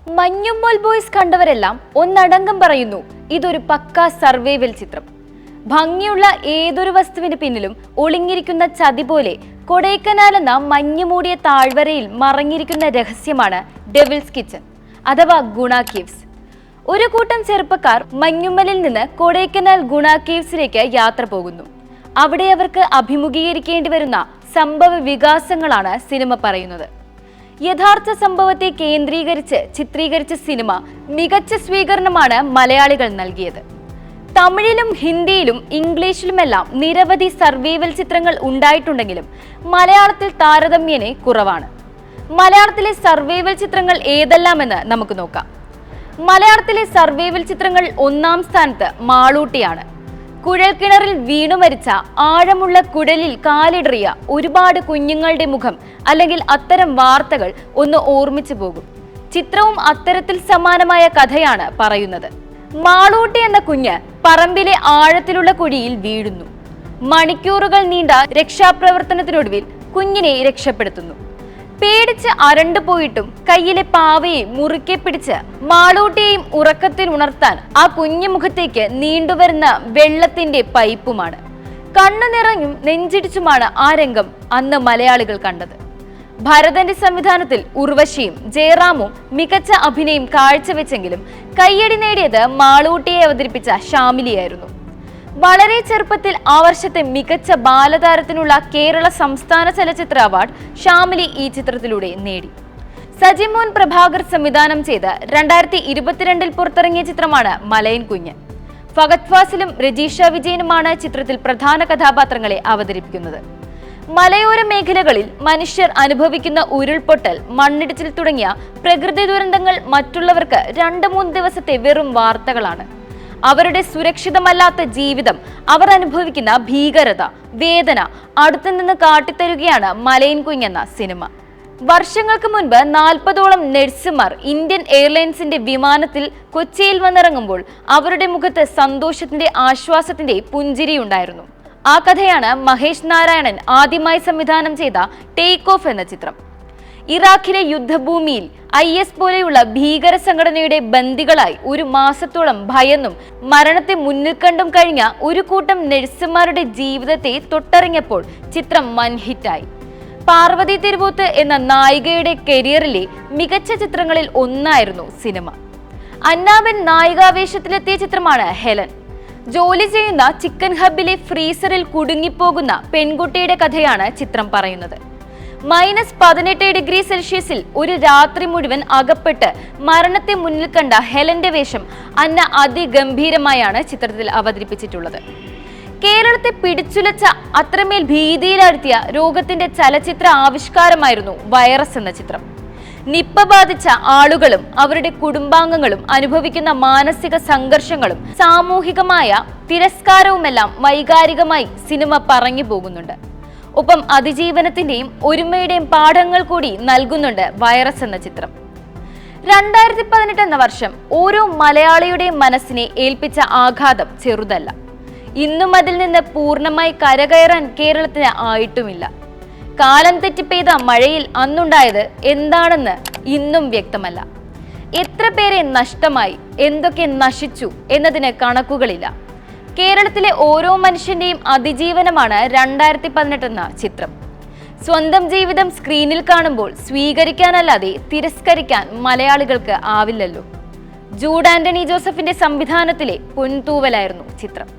Manjummel boys കണ്ടവരെല്ലാം ഒന്നടങ്കം പറയുന്നു ഇതൊരു പക്കാ സർവൈവൽ ചിത്രം. ഭംഗിയുള്ള ഏതൊരു വസ്തുവിന് പിന്നിലും ഒളിഞ്ഞിരിക്കുന്ന ചതി പോലെ കൊടൈക്കനാൽ എന്ന മഞ്ഞുമൂടിയ താഴ്വരയിൽ മറഞ്ഞിരിക്കുന്ന രഹസ്യമാണ് ഡെവിൾസ് കിച്ചൺ അഥവാ ഗുണ കേവ്സ്. ഒരു കൂട്ടം ചെറുപ്പക്കാർ മഞ്ഞുമ്മലിൽ നിന്ന് കൊടൈക്കനാൽ ഗുണ കേവ്സിലേക്ക് യാത്ര പോകുന്നു. അവിടെ അവർക്ക് അഭിമുഖീകരിക്കേണ്ടി വരുന്ന സംഭവ വികാസങ്ങളാണ് സിനിമ പറയുന്നത്. യഥാർത്ഥ സംഭവത്തെ കേന്ദ്രീകരിച്ച് ചിത്രീകരിച്ച സിനിമ മികച്ച സ്വീകരണമാണ് മലയാളികൾ നൽകിയത്. തമിഴിലും ഹിന്ദിയിലും ഇംഗ്ലീഷിലുമെല്ലാം നിരവധി സർവൈവൽ ചിത്രങ്ങൾ ഉണ്ടായിട്ടുണ്ടെങ്കിലും മലയാളത്തിൽ താരതമ്യേന കുറവാണ്. മലയാളത്തിലെ സർവൈവൽ ചിത്രങ്ങൾ ഏതെല്ലാമെന്ന് നമുക്ക് നോക്കാം. മലയാളത്തിലെ സർവൈവൽ ചിത്രങ്ങൾ ഒന്നാം സ്ഥാനത്ത് മാളൂട്ടിയാണ്. കുഴൽക്കിണറിൽ വീണു മരിച്ച, ആഴമുള്ള കുഴലിൽ കാലിടറിയ ഒരുപാട് കുഞ്ഞുങ്ങളുടെ മുഖം അല്ലെങ്കിൽ അത്തരം വാർത്തകൾ ഒന്ന് ഓർമ്മിച്ചു പോകും. ചിത്രവും അത്തരത്തിൽ സമാനമായ കഥയാണ് പറയുന്നത്. മാളൂട്ടി എന്ന കുഞ്ഞ് പറമ്പിലെ ആഴത്തിലുള്ള കുഴിയിൽ വീഴുന്നു. മണിക്കൂറുകൾ നീണ്ട രക്ഷാപ്രവർത്തനത്തിനൊടുവിൽ കുഞ്ഞിനെ രക്ഷപ്പെടുത്തുന്നു. പേടിച്ച് അരണ്ടു പോയിട്ടും കയ്യിലെ പാവയെ മുറുക്കെ പിടിച്ച് മാളൂട്ടിയെയും ഉറക്കത്തിൽ ഉണർത്താൻ ആ കുഞ്ഞു മുഖത്തേക്ക് നീണ്ടുവരുന്ന വെള്ളത്തിന്റെ പൈപ്പുമാണ്. കണ്ണു നിറഞ്ഞും നെഞ്ചിടിച്ചുമാണ് ആ രംഗം അന്ന് മലയാളികൾ കണ്ടത്. ഭരതന്റെ സംവിധാനത്തിൽ ഉർവശിയും ജയറാമും മികച്ച അഭിനയം കാഴ്ചവെച്ചെങ്കിലും കയ്യടി നേടിയത് മാളൂട്ടിയെ അവതരിപ്പിച്ച ഷാമിലിയായിരുന്നു. വളരെ ചെറുപ്പത്തിൽ ആ വർഷത്തെ മികച്ച ബാലതാരത്തിനുള്ള കേരള സംസ്ഥാന ചലച്ചിത്ര അവാർഡ് ഷാമിലി ഈ ചിത്രത്തിലൂടെ നേടി. സജിമോൻ പ്രഭാകർ സംവിധാനം ചെയ്ത് 2022 പുറത്തിറങ്ങിയ ചിത്രമാണ് മലയൻ കുഞ്ഞ്. ഫഹദ് ഫാസിലും രജീഷ വിജയനുമാണ് ചിത്രത്തിൽ പ്രധാന കഥാപാത്രങ്ങളെ അവതരിപ്പിക്കുന്നത്. മലയോര മേഖലകളിൽ മനുഷ്യർ അനുഭവിക്കുന്ന ഉരുൾപൊട്ടൽ, മണ്ണിടിച്ചിൽ തുടങ്ങിയ പ്രകൃതി ദുരന്തങ്ങൾ മറ്റുള്ളവർക്ക് 2-3 ദിവസത്തെ വെറും വാർത്തകളാണ്. അവരുടെ സുരക്ഷിതമല്ലാത്ത ജീവിതം, അവർ അനുഭവിക്കുന്ന ഭീകരത, വേദന അടുത്തുനിന്ന് കാട്ടിത്തരുകയാണ് മലയൻ കുഞ്ഞെന്ന സിനിമ. വർഷങ്ങൾക്ക് മുൻപ് 40ഓളം നഴ്സുമാർ ഇന്ത്യൻ എയർലൈൻസിന്റെ വിമാനത്തിൽ കൊച്ചിയിൽ വന്നിറങ്ങുമ്പോൾ അവരുടെ മുഖത്ത് സന്തോഷത്തിന്റെ, ആശ്വാസത്തിന്റെ പുഞ്ചിരിയുണ്ടായിരുന്നു. ആ കഥയാണ് മഹേഷ് നാരായണൻ ആദ്യമായി സംവിധാനം ചെയ്ത ടേക്ക് ഓഫ് എന്ന ചിത്രം. ഇറാഖിലെ യുദ്ധഭൂമിയിൽ IS പോലെയുള്ള ഭീകര സംഘടനയുടെ ബന്ദികളായി 1 മാസത്തോളം ഭയന്നും മരണത്തെ മുന്നിൽ കണ്ടും കഴിഞ്ഞ ഒരു കൂട്ടം നഴ്സുമാരുടെ ജീവിതത്തെ തൊട്ടറിഞ്ഞപ്പോൾ ചിത്രം വൻഹിറ്റായി. പാർവതി തിരുവോത്ത് എന്ന നായികയുടെ കരിയറിലെ മികച്ച ചിത്രങ്ങളിൽ ഒന്നായിരുന്നു സിനിമ. അന്നാബൻ നായികാവേശത്തിലെത്തിയ ചിത്രമാണ് ഹെലൻ. ജോലി ചെയ്യുന്ന ചിക്കൻ ഹബിലെ ഫ്രീസറിൽ കുടുങ്ങിപ്പോകുന്ന പെൺകുട്ടിയുടെ കഥയാണ് ചിത്രം പറയുന്നത്. -18°C ഒരു രാത്രി മുഴുവൻ അകപ്പെട്ട് മരണത്തെ മുന്നിൽ കണ്ട ഹെലന്റെ വേഷം അന്ന അതിഗംഭീരമായാണ് ചിത്രത്തിൽ അവതരിപ്പിച്ചിട്ടുള്ളത്. കേരളത്തെ പിടിച്ചുലച്ച, അത്രമേൽ ഭീതിയിലാഴ്ത്തിയ രോഗത്തിന്റെ ചലച്ചിത്ര ആവിഷ്കാരമായിരുന്നു വൈറസ് എന്ന ചിത്രം. നിപ്പ ബാധിച്ച ആളുകളും അവരുടെ കുടുംബാംഗങ്ങളും അനുഭവിക്കുന്ന മാനസിക സംഘർഷങ്ങളും സാമൂഹികമായ തിരസ്കാരവുമെല്ലാം വൈകാരികമായി സിനിമ പറഞ്ഞു പോകുന്നുണ്ട്. ഒപ്പം അതിജീവനത്തിന്റെയും ഒരുമയുടെയും പാഠങ്ങൾ കൂടി നൽകുന്നുണ്ട് വൈറസ് എന്ന ചിത്രം. 2018 എന്ന വർഷം ഓരോ മലയാളിയുടെയും മനസ്സിനെ ഏൽപ്പിച്ച ആഘാതം ചെറുതല്ല. ഇന്നും അതിൽ നിന്ന് പൂർണ്ണമായി കരകയറാൻ കേരളത്തിന് ആയിട്ടുമില്ല. കാലം തെറ്റി പെയ്ത മഴയിൽ അന്നുണ്ടായത് എന്താണെന്ന് ഇന്നും വ്യക്തമല്ല. എത്ര പേരെ നഷ്ടമായി, എന്തൊക്കെ നശിച്ചു എന്നതിന് കണക്കുകളില്ല. കേരളത്തിലെ ഓരോ മനുഷ്യന്റെയും അതിജീവനമാണ് 2018 എന്ന ചിത്രം. സ്വന്തം ജീവിതം സ്ക്രീനിൽ കാണുമ്പോൾ സ്വീകരിക്കാനല്ലാതെ തിരസ്കരിക്കാൻ മലയാളികൾക്ക് ആവില്ലല്ലോ. ജൂഡ് ആന്റണി ജോസഫിന്റെ സംവിധാനത്തിലെ പൊൻതൂവലായിരുന്നു ചിത്രം.